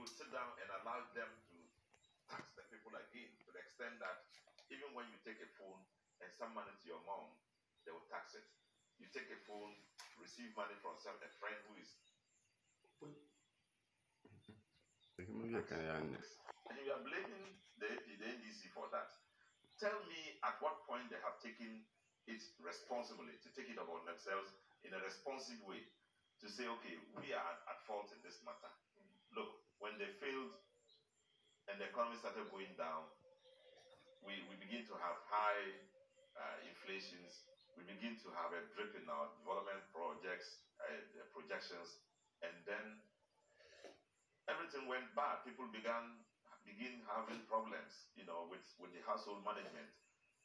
would sit down and allow them to tax the people again, to the extent that even when you take a phone and send money to your mom, they will tax it. You take a phone, receive money from a friend who is and you are blaming the NDC for that. Tell me at what point they have taken it responsibly, to take it upon themselves in a responsive way, to say, okay, we are at fault in this matter. Look, when they failed and the economy started going down, we begin to have high inflations. We begin to have a drip in our development projects, projections, and then everything went bad. People begin having problems, with the household management.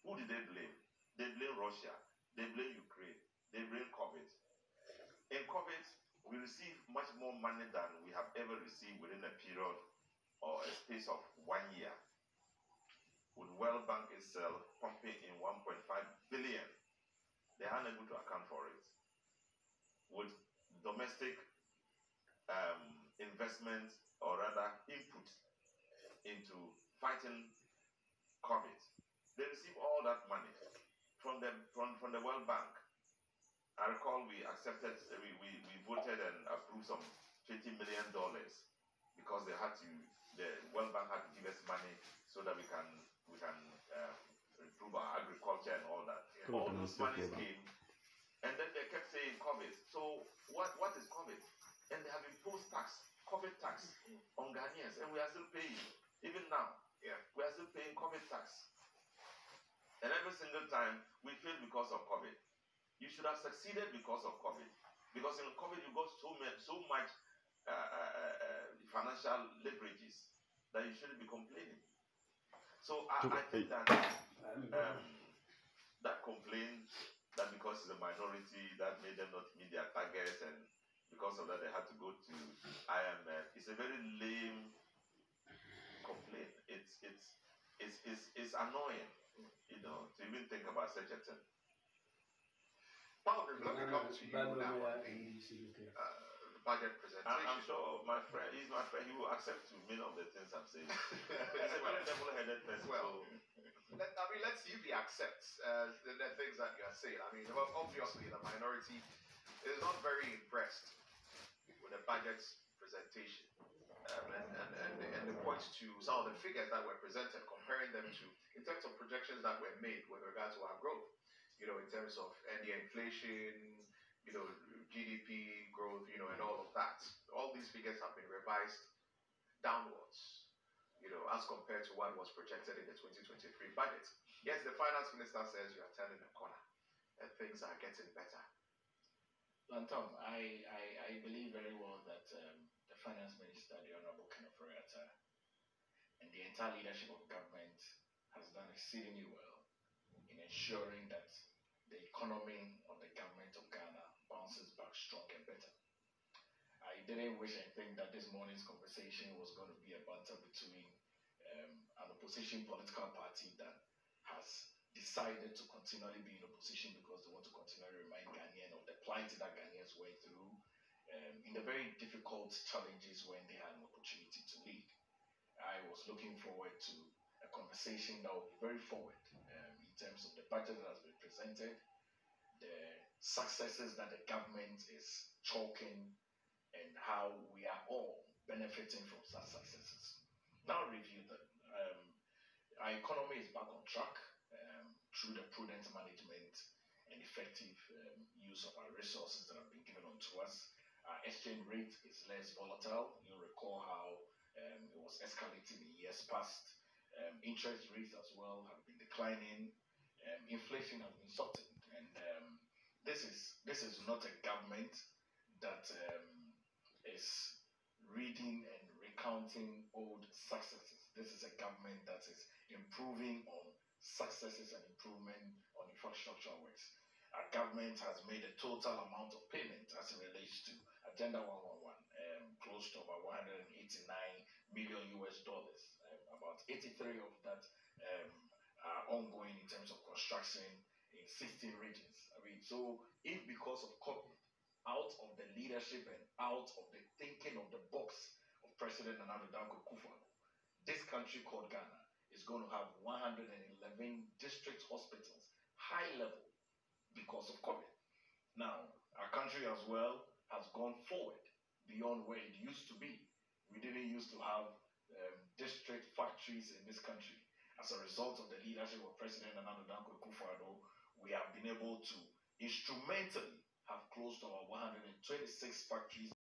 Who did they blame? They blame Russia. They blame Ukraine. They blame COVID. In COVID, we received much more money than we have ever received within a period or a space of 1 year. With World Bank itself pumping in 1.5 billion, they are unable to account for it. With domestic investment, or rather input into fighting COVID, they receive all that money from the World Bank. I recall we accepted, we voted and approved some $20 million because the World Bank had to give us money so that we can improve our agriculture and all that. All those monies came, and then they kept saying COVID. So what is COVID? And they have imposed COVID tax on Ghanaians, and we are still paying. Even now, we are still paying COVID tax. And every single time we fail because of COVID. You should have succeeded because of COVID. Because in COVID you got so much financial leverages that you shouldn't be complaining. So I think that that complaint that because it's a minority that made them not meet their targets, and because of that they had to go to IMF, it's a very lame complaint. It's annoying, to even think about such a thing. Let me come to you now on the budget presentation. I'm sure my friend, he's my friend, he will accept many of the things I'm saying. He's a very level-headed person. Well, let's see if he accepts the things that you are saying. I mean, obviously the minority is not very impressed with the budget presentation. And the points to some of the figures that were presented, comparing them to, in terms of projections that were made with regard to our growth, in terms of the inflation, GDP growth, and all of that. All these figures have been revised downwards, as compared to what was projected in the 2023 budget. Yes, the finance minister says you are turning a corner and things are getting better. And Tom, I believe very well that the finance minister, the Honorable Kenneth Oriata, and the entire leadership of government has done exceedingly well in ensuring that the economy of the government of Ghana bounces back strong and better. I didn't wish and think that this morning's conversation was going to be a banter between an opposition political party that has decided to continually be in opposition because they want to continually remind Ghanaians of the plight that Ghanaians went through in the very difficult challenges when they had an opportunity to lead. I was looking forward to a conversation that will be very forward in terms of the budget that has been presented, the successes that the government is chalking, and how we are all benefiting from such successes. Now review them. Our economy is back on track through the prudent management and effective use of our resources that have been given unto us. Our exchange rate is less volatile. You'll recall how it was escalating in years past. Interest rates as well have been declining. Inflation has been softened, and this is not a government that is reading and recounting old successes. This is a government that is improving on successes and improvement on infrastructure works. Our government has made a total amount of payment as it relates to Agenda 111, close to about $189 million US. About 83 of that are ongoing in terms of construction in 16 regions. So if because of COVID, out of the leadership and out of the thinking of the box of President President Nana Danko Kufuor, this country called Ghana is going to have 111 district hospitals, high level, because of COVID. Now, our country as well has gone forward beyond where it used to be. We didn't used to have district factories in this country. As a result of the leadership of President Nana Danko Kufuor, we have been able to instrumentally have close to our 126 factories